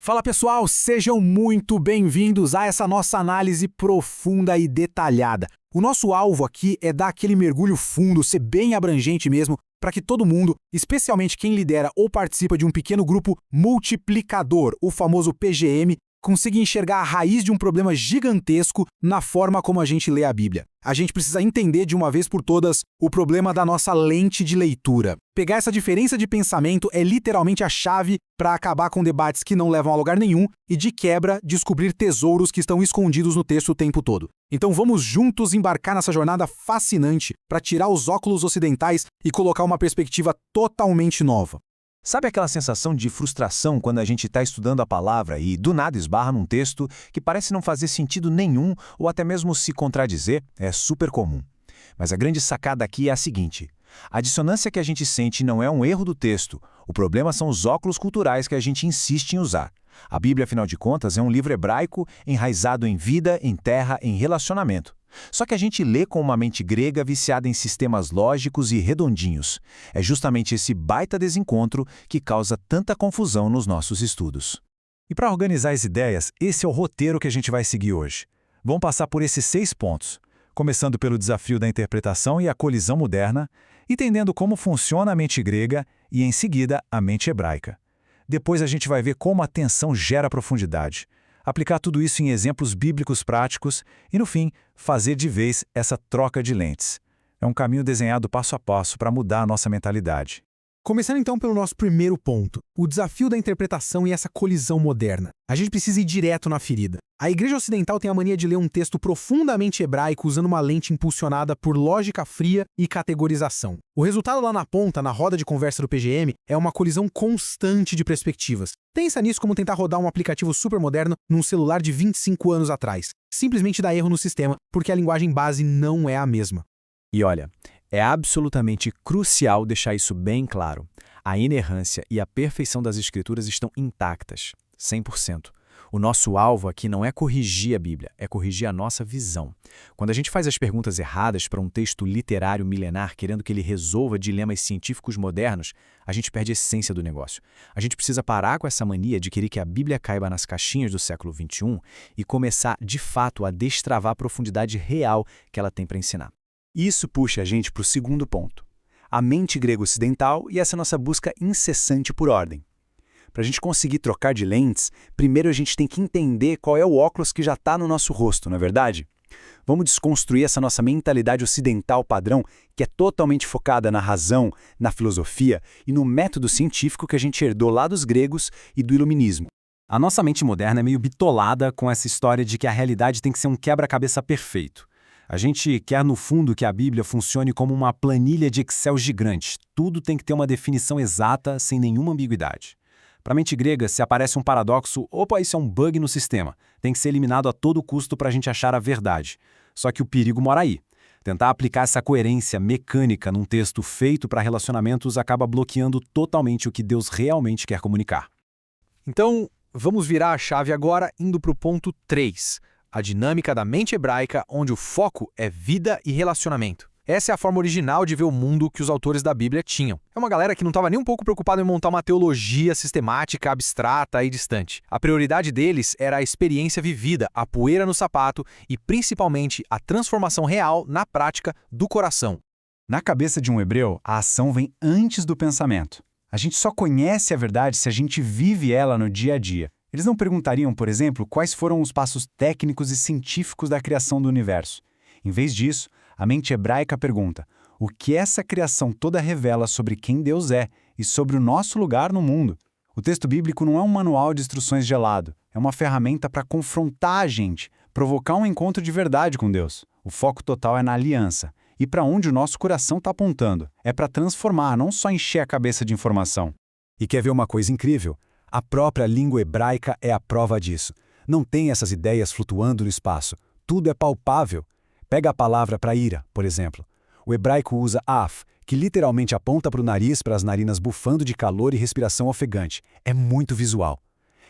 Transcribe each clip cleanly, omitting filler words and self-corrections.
Fala pessoal, sejam muito bem-vindos a essa nossa análise profunda e detalhada. O nosso alvo aqui é dar aquele mergulho fundo, ser bem abrangente mesmo, para que todo mundo, especialmente quem lidera ou participa de um pequeno grupo multiplicador, o famoso PGM, consiga enxergar a raiz de um problema gigantesco na forma como a gente lê a Bíblia. A gente precisa entender de uma vez por todas o problema da nossa lente de leitura. Pegar essa diferença de pensamento é literalmente a chave para acabar com debates que não levam a lugar nenhum e, de quebra, descobrir tesouros que estão escondidos no texto o tempo todo. Então vamos juntos embarcar nessa jornada fascinante para tirar os óculos ocidentais e colocar uma perspectiva totalmente nova. Sabe aquela sensação de frustração quando a gente está estudando a palavra e do nada esbarra num texto que parece não fazer sentido nenhum ou até mesmo se contradizer? É super comum. Mas a grande sacada aqui é a seguinte: a dissonância que a gente sente não é um erro do texto, o problema são os óculos culturais que a gente insiste em usar. A Bíblia, afinal de contas, é um livro hebraico enraizado em vida, em terra, em relacionamento. Só que a gente lê com uma mente grega viciada em sistemas lógicos e redondinhos. É justamente esse baita desencontro que causa tanta confusão nos nossos estudos. E para organizar as ideias, esse é o roteiro que a gente vai seguir hoje. Vamos passar por esses 6 pontos, começando pelo desafio da interpretação e a colisão moderna, entendendo como funciona a mente grega e, em seguida, a mente hebraica. Depois a gente vai ver como a tensão gera profundidade, aplicar tudo isso em exemplos bíblicos práticos e, no fim, fazer de vez essa troca de lentes. É um caminho desenhado passo a passo para mudar a nossa mentalidade. Começando então pelo nosso primeiro ponto, o desafio da interpretação e essa colisão moderna. A gente precisa ir direto na ferida. A Igreja Ocidental tem a mania de ler um texto profundamente hebraico usando uma lente impulsionada por lógica fria e categorização. O resultado lá na ponta, na roda de conversa do PGM, é uma colisão constante de perspectivas. Pensa nisso como tentar rodar um aplicativo super moderno num celular de 25 anos atrás. Simplesmente dá erro no sistema, porque a linguagem base não é a mesma. E olha, é absolutamente crucial deixar isso bem claro. A inerrância e a perfeição das Escrituras estão intactas, 100%. O nosso alvo aqui não é corrigir a Bíblia, é corrigir a nossa visão. Quando a gente faz as perguntas erradas para um texto literário milenar querendo que ele resolva dilemas científicos modernos, a gente perde a essência do negócio. A gente precisa parar com essa mania de querer que a Bíblia caiba nas caixinhas do século XXI e começar, de fato, a destravar a profundidade real que ela tem para ensinar. Isso puxa a gente para o segundo ponto, a mente grega ocidental e essa nossa busca incessante por ordem. Para a gente conseguir trocar de lentes, primeiro a gente tem que entender qual é o óculos que já está no nosso rosto, não é verdade? Vamos desconstruir essa nossa mentalidade ocidental padrão, que é totalmente focada na razão, na filosofia e no método científico que a gente herdou lá dos gregos e do iluminismo. A nossa mente moderna é meio bitolada com essa história de que a realidade tem que ser um quebra-cabeça perfeito. A gente quer, no fundo, que a Bíblia funcione como uma planilha de Excel gigante. Tudo tem que ter uma definição exata, sem nenhuma ambiguidade. Para a mente grega, se aparece um paradoxo, opa, isso é um bug no sistema. Tem que ser eliminado a todo custo para a gente achar a verdade. Só que o perigo mora aí. Tentar aplicar essa coerência mecânica num texto feito para relacionamentos acaba bloqueando totalmente o que Deus realmente quer comunicar. Então, vamos virar a chave agora indo para o ponto 3. A dinâmica da mente hebraica, onde o foco é vida e relacionamento. Essa é a forma original de ver o mundo que os autores da Bíblia tinham. É uma galera que não estava nem um pouco preocupada em montar uma teologia sistemática, abstrata e distante. A prioridade deles era a experiência vivida, a poeira no sapato e, principalmente, a transformação real na prática do coração. Na cabeça de um hebreu, a ação vem antes do pensamento. A gente só conhece a verdade se a gente vive ela no dia a dia. Eles não perguntariam, por exemplo, quais foram os passos técnicos e científicos da criação do universo. Em vez disso, a mente hebraica pergunta: o que essa criação toda revela sobre quem Deus é e sobre o nosso lugar no mundo? O texto bíblico não é um manual de instruções gelado, é uma ferramenta para confrontar a gente, provocar um encontro de verdade com Deus. O foco total é na aliança. E para onde o nosso coração está apontando? É para transformar, não só encher a cabeça de informação. E quer ver uma coisa incrível? A própria língua hebraica é a prova disso. Não tem essas ideias flutuando no espaço. Tudo é palpável. Pega a palavra para ira, por exemplo. O hebraico usa af, que literalmente aponta para o nariz, para as narinas bufando de calor e respiração ofegante. É muito visual.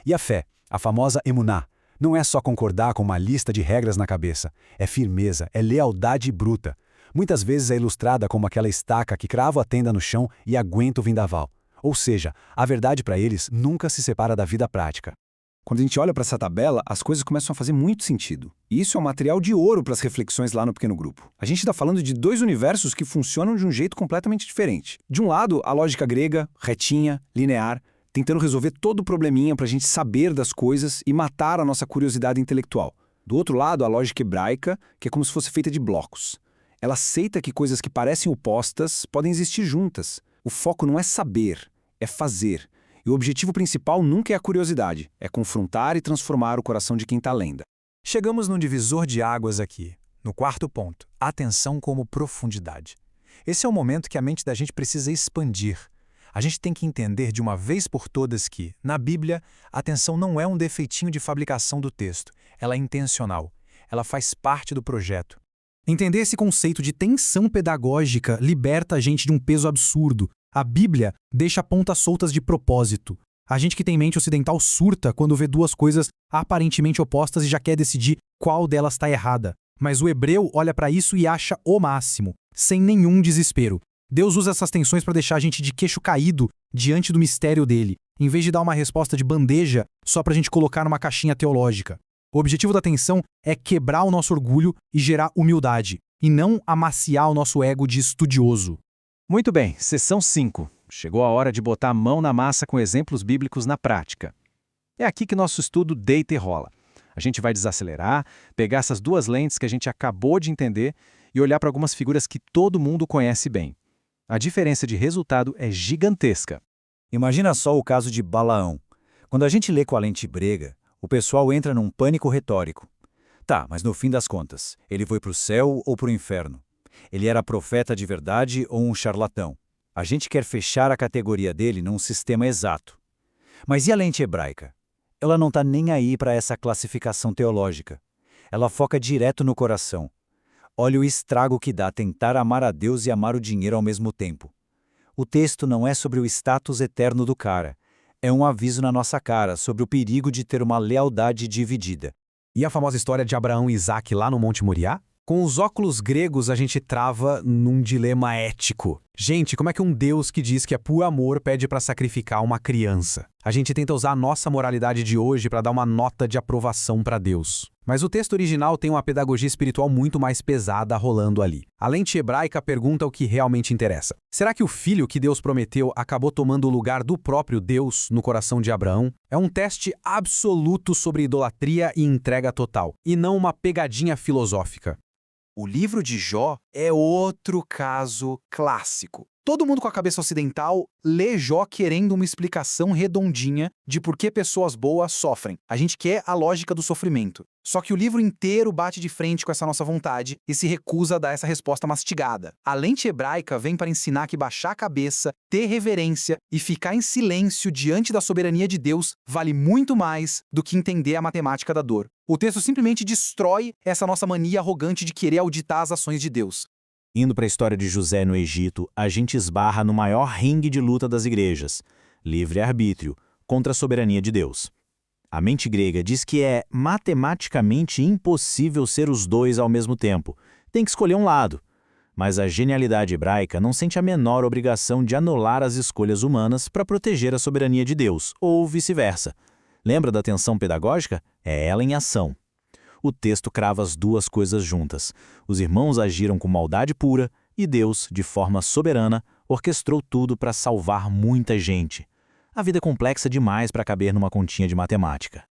E a fé, a famosa emuná, não é só concordar com uma lista de regras na cabeça. É firmeza, é lealdade bruta. Muitas vezes é ilustrada como aquela estaca que crava a tenda no chão e aguenta o vendaval. Ou seja, a verdade para eles nunca se separa da vida prática. Quando a gente olha para essa tabela, as coisas começam a fazer muito sentido. E isso é um material de ouro para as reflexões lá no pequeno grupo. A gente está falando de dois universos que funcionam de um jeito completamente diferente. De um lado, a lógica grega, retinha, linear, tentando resolver todo o probleminha para a gente saber das coisas e matar a nossa curiosidade intelectual. Do outro lado, a lógica hebraica, que é como se fosse feita de blocos. Ela aceita que coisas que parecem opostas podem existir juntas. O foco não é saber, é fazer. E o objetivo principal nunca é a curiosidade, é confrontar e transformar o coração de quem está lendo. Chegamos num divisor de águas aqui, no quarto ponto, atenção como profundidade. Esse é o momento que a mente da gente precisa expandir. A gente tem que entender de uma vez por todas que, na Bíblia, a atenção não é um defeitinho de fabricação do texto, ela é intencional, ela faz parte do projeto. Entender esse conceito de tensão pedagógica liberta a gente de um peso absurdo. A Bíblia deixa pontas soltas de propósito. A gente que tem mente ocidental surta quando vê duas coisas aparentemente opostas e já quer decidir qual delas está errada. Mas o hebreu olha para isso e acha o máximo, sem nenhum desespero. Deus usa essas tensões para deixar a gente de queixo caído diante do mistério dele, em vez de dar uma resposta de bandeja só para a gente colocar numa caixinha teológica. O objetivo da tensão é quebrar o nosso orgulho e gerar humildade, e não amaciar o nosso ego de estudioso. Muito bem, sessão 5. Chegou a hora de botar a mão na massa com exemplos bíblicos na prática. É aqui que nosso estudo deita e rola. A gente vai desacelerar, pegar essas duas lentes que a gente acabou de entender e olhar para algumas figuras que todo mundo conhece bem. A diferença de resultado é gigantesca. Imagina só o caso de Balaão. Quando a gente lê com a lente grega, o pessoal entra num pânico retórico. Tá, mas no fim das contas, ele foi para o céu ou para o inferno? Ele era profeta de verdade ou um charlatão? A gente quer fechar a categoria dele num sistema exato. Mas e a lente hebraica? Ela não está nem aí para essa classificação teológica. Ela foca direto no coração. Olha o estrago que dá tentar amar a Deus e amar o dinheiro ao mesmo tempo. O texto não é sobre o status eterno do cara. É um aviso na nossa cara sobre o perigo de ter uma lealdade dividida. E a famosa história de Abraão e Isaac lá no Monte Moriá? Com os óculos gregos, a gente trava num dilema ético. Gente, como é que um Deus que diz que é por amor pede para sacrificar uma criança? A gente tenta usar a nossa moralidade de hoje para dar uma nota de aprovação para Deus. Mas o texto original tem uma pedagogia espiritual muito mais pesada rolando ali. A lente hebraica pergunta o que realmente interessa. Será que o filho que Deus prometeu acabou tomando o lugar do próprio Deus no coração de Abraão? É um teste absoluto sobre idolatria e entrega total, e não uma pegadinha filosófica. O livro de Jó é outro caso clássico. Todo mundo com a cabeça ocidental lê Jó querendo uma explicação redondinha de por que pessoas boas sofrem. A gente quer a lógica do sofrimento. Só que o livro inteiro bate de frente com essa nossa vontade e se recusa a dar essa resposta mastigada. A lente hebraica vem para ensinar que baixar a cabeça, ter reverência e ficar em silêncio diante da soberania de Deus vale muito mais do que entender a matemática da dor. O texto simplesmente destrói essa nossa mania arrogante de querer auditar as ações de Deus. Indo para a história de José no Egito, a gente esbarra no maior ringue de luta das igrejas, livre-arbítrio, contra a soberania de Deus. A mente grega diz que é matematicamente impossível ser os dois ao mesmo tempo. Tem que escolher um lado. Mas a genialidade hebraica não sente a menor obrigação de anular as escolhas humanas para proteger a soberania de Deus, ou vice-versa. Lembra da tensão pedagógica? É ela em ação. O texto crava as duas coisas juntas. Os irmãos agiram com maldade pura e Deus, de forma soberana, orquestrou tudo para salvar muita gente. A vida é complexa demais para caber numa continha de matemática.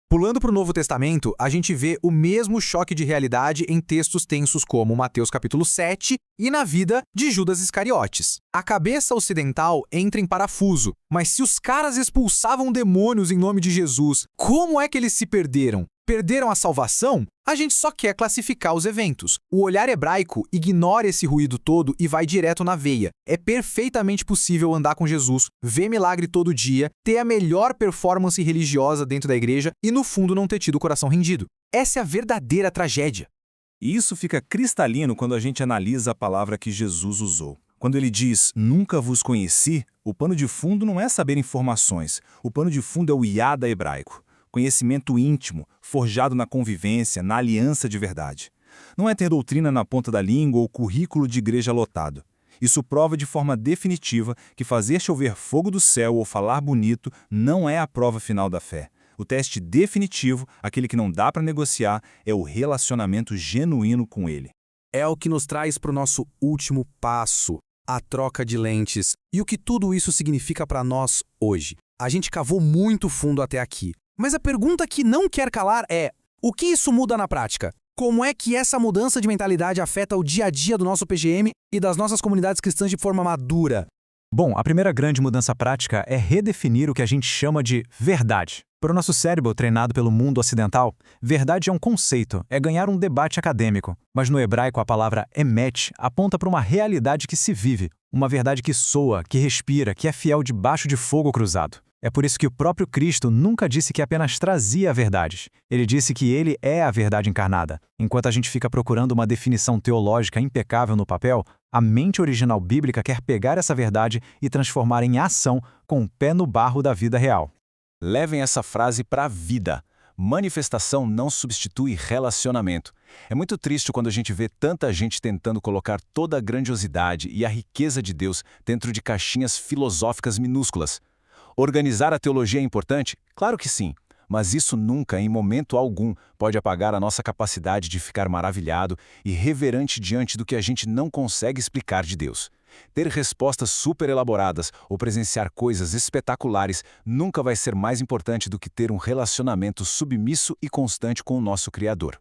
Pulando para o Novo Testamento, a gente vê o mesmo choque de realidade em textos tensos como Mateus capítulo 7 e na vida de Judas Iscariotes. A cabeça ocidental entra em parafuso, mas se os caras expulsavam demônios em nome de Jesus, como é que eles se perderam? Perderam a salvação? A gente só quer classificar os eventos. O olhar hebraico ignora esse ruído todo e vai direto na veia. É perfeitamente possível andar com Jesus, ver milagre todo dia, ter a melhor performance religiosa dentro da igreja e, no fundo, não ter tido o coração rendido. Essa é a verdadeira tragédia. E isso fica cristalino quando a gente analisa a palavra que Jesus usou. Quando ele diz, nunca vos conheci, o pano de fundo não é saber informações. O pano de fundo é o iada hebraico. Conhecimento íntimo, forjado na convivência, na aliança de verdade. Não é ter doutrina na ponta da língua ou currículo de igreja lotado. Isso prova de forma definitiva que fazer chover fogo do céu ou falar bonito não é a prova final da fé. O teste definitivo, aquele que não dá para negociar, é o relacionamento genuíno com ele. É o que nos traz para o nosso último passo, a troca de lentes. E o que tudo isso significa para nós hoje? A gente cavou muito fundo até aqui. Mas a pergunta que não quer calar é: o que isso muda na prática? Como é que essa mudança de mentalidade afeta o dia a dia do nosso PGM e das nossas comunidades cristãs de forma madura? Bom, a primeira grande mudança prática é redefinir o que a gente chama de verdade. Para o nosso cérebro treinado pelo mundo ocidental, verdade é um conceito, é ganhar um debate acadêmico. Mas no hebraico a palavra emet aponta para uma realidade que se vive, uma verdade que soa, que respira, que é fiel debaixo de fogo cruzado. É por isso que o próprio Cristo nunca disse que apenas trazia a verdade. Ele disse que ele é a verdade encarnada. Enquanto a gente fica procurando uma definição teológica impecável no papel, a mente original bíblica quer pegar essa verdade e transformar em ação com o pé no barro da vida real. Levem essa frase para a vida. Manifestação não substitui relacionamento. É muito triste quando a gente vê tanta gente tentando colocar toda a grandiosidade e a riqueza de Deus dentro de caixinhas filosóficas minúsculas. Organizar a teologia é importante? Claro que sim, mas isso nunca, em momento algum, pode apagar a nossa capacidade de ficar maravilhado e reverente diante do que a gente não consegue explicar de Deus. Ter respostas super elaboradas ou presenciar coisas espetaculares nunca vai ser mais importante do que ter um relacionamento submisso e constante com o nosso Criador.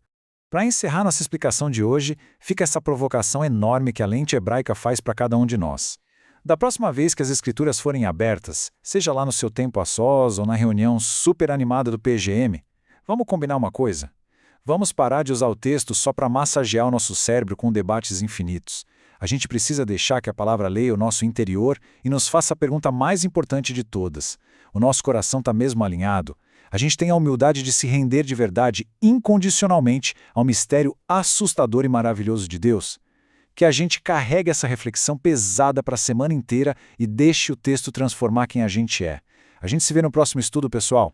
Para encerrar nossa explicação de hoje, fica essa provocação enorme que a lente hebraica faz para cada um de nós. Da próxima vez que as escrituras forem abertas, seja lá no seu tempo a sós ou na reunião super animada do PGM, vamos combinar uma coisa? Vamos parar de usar o texto só para massagear o nosso cérebro com debates infinitos. A gente precisa deixar que a palavra leia o nosso interior e nos faça a pergunta mais importante de todas. O nosso coração está mesmo alinhado? A gente tem a humildade de se render de verdade, incondicionalmente, ao mistério assustador e maravilhoso de Deus? Que a gente carregue essa reflexão pesada para a semana inteira e deixe o texto transformar quem a gente é. A gente se vê no próximo estudo, pessoal.